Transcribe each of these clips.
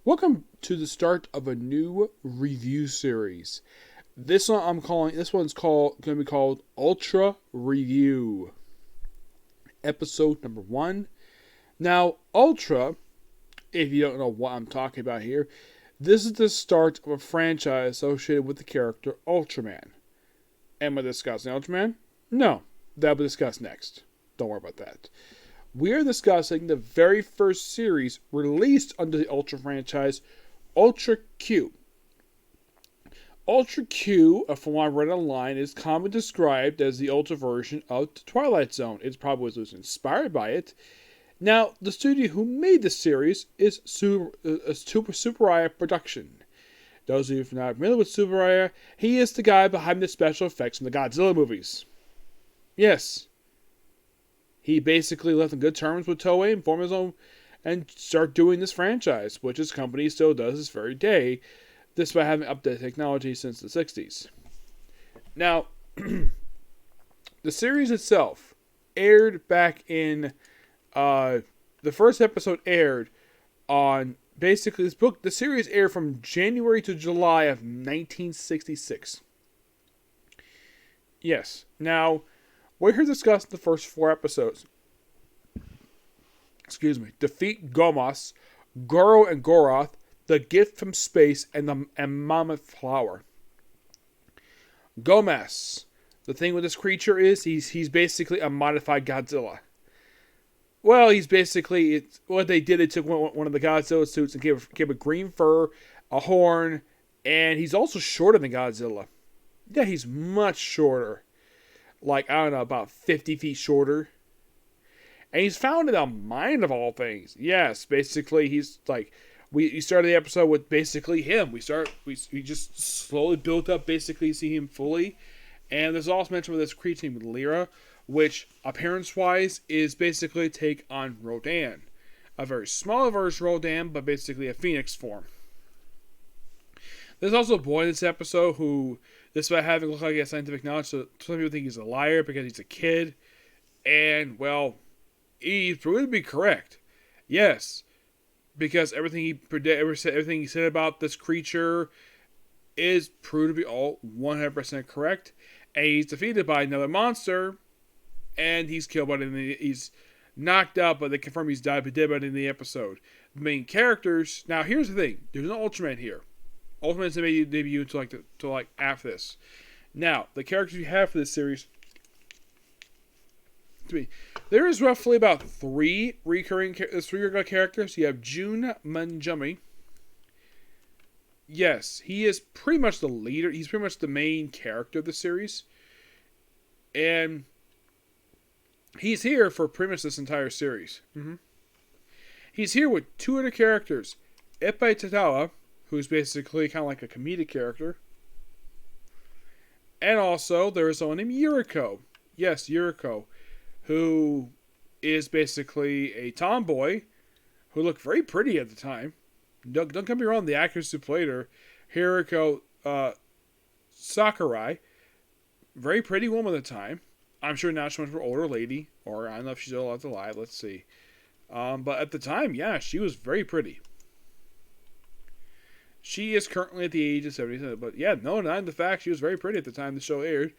Welcome to the start of a new review series. This one's going to be called Ultra Review, episode number 1. Now, Ultra, if you don't know what I'm talking about here, this is the start of a franchise associated with the character Ultraman. Am I discussing Ultraman? No, that'll be discussed next. Don't worry about that. We are discussing the very first series released under the Ultra franchise, Ultra Q. Ultra Q, from what I read online, is commonly described as the Ultra version of the Twilight Zone. It probably was inspired by it. Now, the studio who made this series is Tsuburaya Production. Those of you who are not familiar with Tsuburaya, he is the guy behind the special effects in the Godzilla movies. Yes. He basically left on good terms with Toei and formed his own and start doing this franchise, which his company still does this very day, despite having updated technology since the 60s. Now, the series itself aired back in the first episode aired on basically this book. The series aired from January to July of 1966. Yes. Now, we're here discussing the first 4 episodes. Defeat Gomos, Goro and Goroth, the Gift from Space, and Mammoth Flower. Gomos. The thing with this creature is he's basically a modified Godzilla. Well, he's basically what they did. They took one of the Godzilla suits and gave it green fur, a horn, and he's also shorter than Godzilla. Yeah, he's much shorter. Like, I don't know, about 50 feet shorter. And he's found in a mine of all things. Yes, basically, he's like, we started the episode with basically him. We just slowly built up, basically, see him fully. And there's also mention of this creature named Lyra, which, appearance-wise, is basically a take on Rodan. A very small version of Rodan, but basically a phoenix form. There's also a boy in this episode who, despite having looked like he has scientific knowledge, so some people think he's a liar because he's a kid. And, well, he's proven to be correct. Yes, because everything he said about this creature is proved to be all 100% correct. And he's defeated by another monster, and he's killed by he's knocked out, but they confirm he's dead by the end of the episode. The main characters. Now, here's the thing: there's no Ultraman here. Ultraman's debut until after this. Now, the characters you have for this series. There is roughly about 3 recurring characters. You have Jun Manjumi. Yes, he is pretty much the leader. He's pretty much the main character of the series. And he's here for pretty much this entire series. He's here with 2 other characters. Ippai Tatawa, who's basically kind of like a comedic character. And also, there is someone named Yuriko. Yes, Yuriko. Who is basically a tomboy who looked very pretty at the time. Don't get me wrong, the actress who played her, Hiriko Sakurai, very pretty woman at the time. I'm sure now she's much more older lady, or I don't know if she's still alive. Let's see. But at the time, yeah, she was very pretty. She is currently at the age of 77, but yeah, no, not the fact she was very pretty at the time the show aired.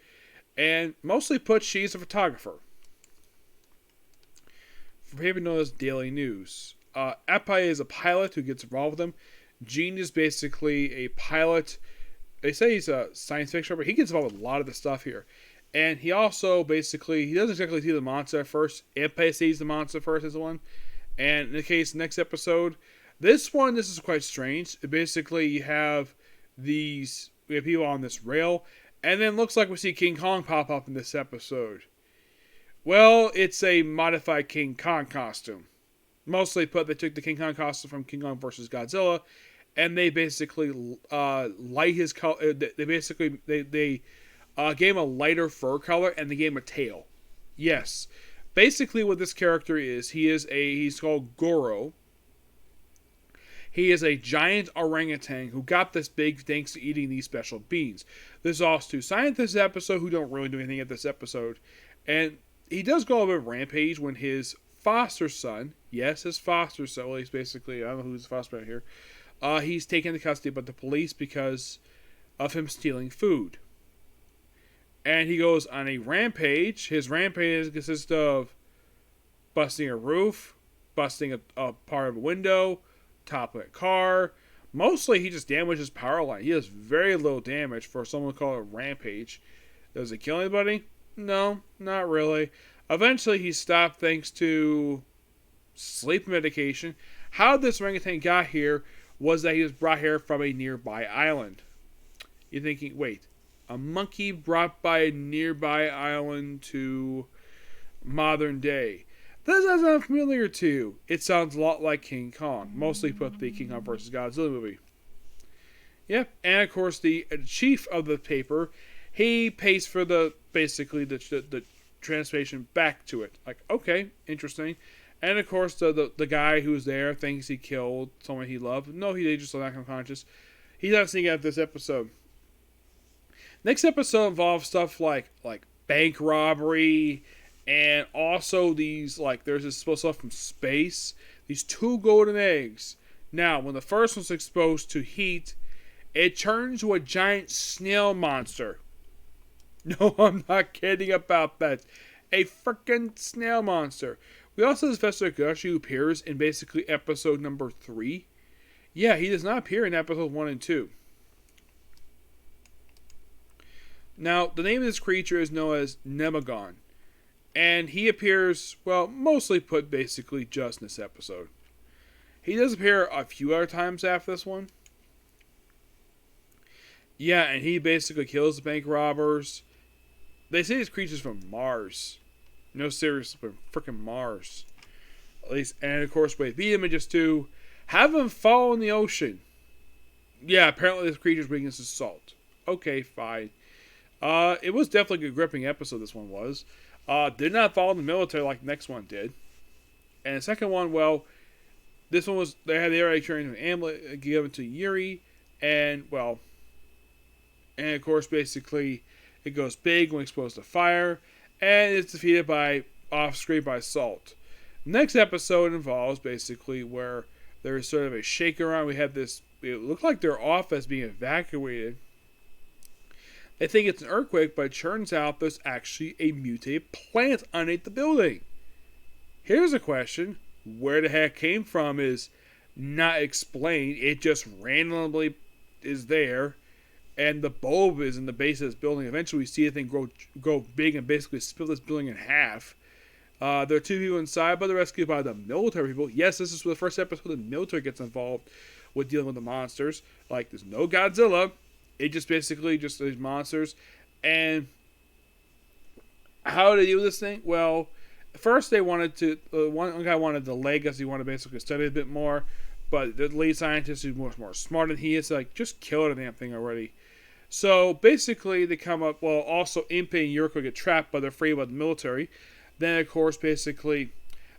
And mostly put, she's a photographer. For people known as Daily News. Ippai is a pilot who gets involved with them. Gene is basically a pilot. They say he's a science fiction, but he gets involved with a lot of the stuff here. And he also basically, he doesn't exactly see the monster at first. Ippai sees the monster first as one. And in the case, next episode, this is quite strange. Basically, we have people on this rail, and then looks like we see King Kong pop up in this episode. Well, it's a modified King Kong costume. They took the King Kong costume from King Kong vs. Godzilla, and they basically light his color. They gave him a lighter fur color, and they gave him a tail. Yes, basically what this character is, he's called Goro. He is a giant orangutan who got this big thanks to eating these special beans. There's also 2 scientists in this episode who don't really do anything at this episode. And he does go on a bit of a rampage when his foster son, Yes, his foster son. Well, he's basically, I don't know who's the foster son here. He's taken into custody by the police because of him stealing food. And he goes on a rampage. His rampage consists of busting a roof, busting a part of a window, toppling a car. Mostly, he just damages power line. He does very little damage for someone to call it a rampage. Does it kill anybody? No, not really. Eventually, he stopped thanks to sleep medication. How this orangutan got here was that he was brought here from a nearby island. You're thinking, wait, a monkey brought by a nearby island to modern day. Does that sound familiar to you? It sounds a lot like King Kong. Mostly put the King Kong vs. Godzilla movie. Yep, and of course the chief of the paper, he pays for the translation back to it. Like, okay, interesting. And of course the guy who's there thinks he killed someone he loved. No, he just knocked unconscious. He's not seeing out this episode. Next episode involves stuff like bank robbery, and also these, like, there's this stuff from space. These 2 golden eggs. Now, when the first one's exposed to heat, it turns to a giant snail monster. No, I'm not kidding about that. A freaking snail monster. We also have Professor Gush, who appears in basically episode number 3. Yeah, he does not appear in episode 1 and 2. Now, the name of this creature is known as Nemagon. And he appears, well, mostly put basically just in this episode. He does appear a few other times after this one. Yeah, and he basically kills the bank robbers. They say this creature's from Mars. No, seriously, from freaking Mars. At least, and of course, with the images too, have him fall in the ocean. Yeah, apparently this creature's weakness is salt. Okay, fine. It was definitely a gripping episode, this one was. Did not fall in the military like the next one did. And the second one, well, this one was, they had the air trained an amulet given to Yuri, and, well, and of course, basically, it goes big when exposed to fire, and it's defeated by, off-screen by salt. Next episode involves, basically, where there's sort of a shake around. We have this, it looked like their office being evacuated. They think it's an earthquake, but it turns out there's actually a mutated plant underneath the building. Here's a question. Where the heck came from is not explained. It just randomly is there. And the bulb is in the base of this building. Eventually we see the thing grow big and basically split this building in half. There are 2 people inside, but they're rescued by the military people. Yes, this is the first episode the military gets involved with dealing with the monsters. Like, there's no Godzilla. It just basically just these monsters. And how do they deal with this thing? Well, first they wanted to, one guy wanted to delay because he wanted to basically study a bit more. But the lead scientist, who's much more smart than he is, like, just kill the damn thing already. So basically they come up, well, also Impey and Yuriko get trapped, but they're free by the military. Then, of course, basically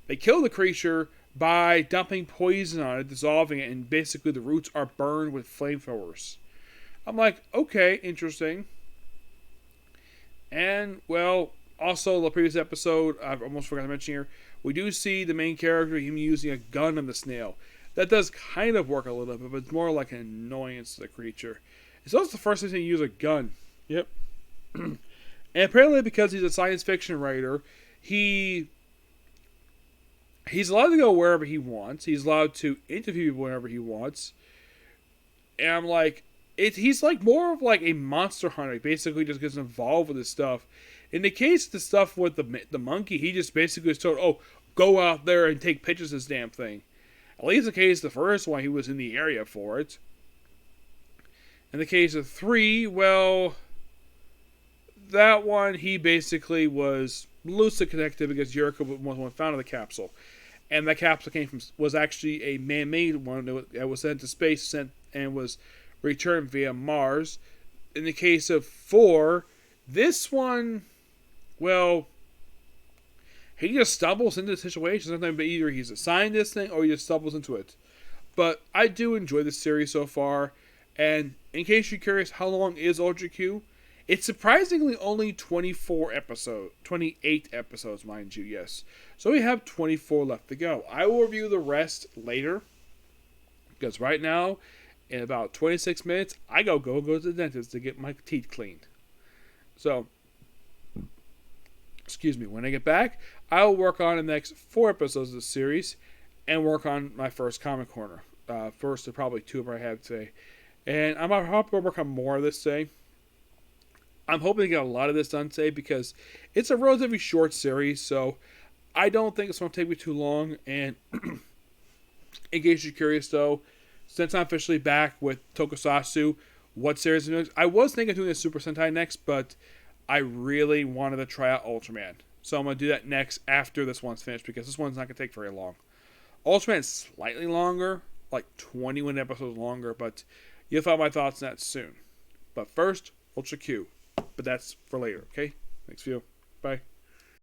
they kill the creature by dumping poison on it, dissolving it, and basically the roots are burned with flamethrowers. I'm like, okay, interesting. And, well, also the previous episode, I almost forgot to mention here, we do see the main character, him using a gun on the snail. That does kind of work a little bit, but it's more like an annoyance to the creature. It's also the first time he used a gun. Yep. And apparently because he's a science fiction writer, he's allowed to go wherever he wants. He's allowed to interview people whenever he wants. And I'm like, he's like more of like a monster hunter. He basically just gets involved with this stuff. In the case of the stuff with the monkey, he just basically was told, oh, go out there and take pictures of this damn thing. At least in the case of the first one, he was in the area for it. In the case of 3, well, that one, he basically was loosely connected because Yuriko was the one found the capsule. And that capsule was actually a man-made one that was sent to space and was returned via Mars. In the case of 4, this one, well, he just stumbles into the situation. Sometimes either he's assigned this thing or he just stumbles into it. But I do enjoy this series so far. And in case you're curious, how long is Ultra Q? It's surprisingly only 28 episodes, mind you, yes. So we have 24 left to go. I will review the rest later, because right now, in about 26 minutes, I go to the dentist to get my teeth cleaned. So, excuse me, when I get back, I will work on the next 4 episodes of the series and work on my first comic corner. First, to probably 2 of I have today. And I'm hoping to work on more of this today. I'm hoping to get a lot of this done today because it's a relatively short series, so I don't think it's going to take me too long. And in case you're curious, though, since I'm officially back with Tokusatsu, what series is next? I was thinking of doing a Super Sentai next, but I really wanted to try out Ultraman. So I'm going to do that next after this one's finished because this one's not going to take very long. Ultraman's slightly longer, like 21 episodes longer, but you'll find my thoughts on that soon. But first, Ultra Q. But that's for later, okay? Thanks, view. Bye.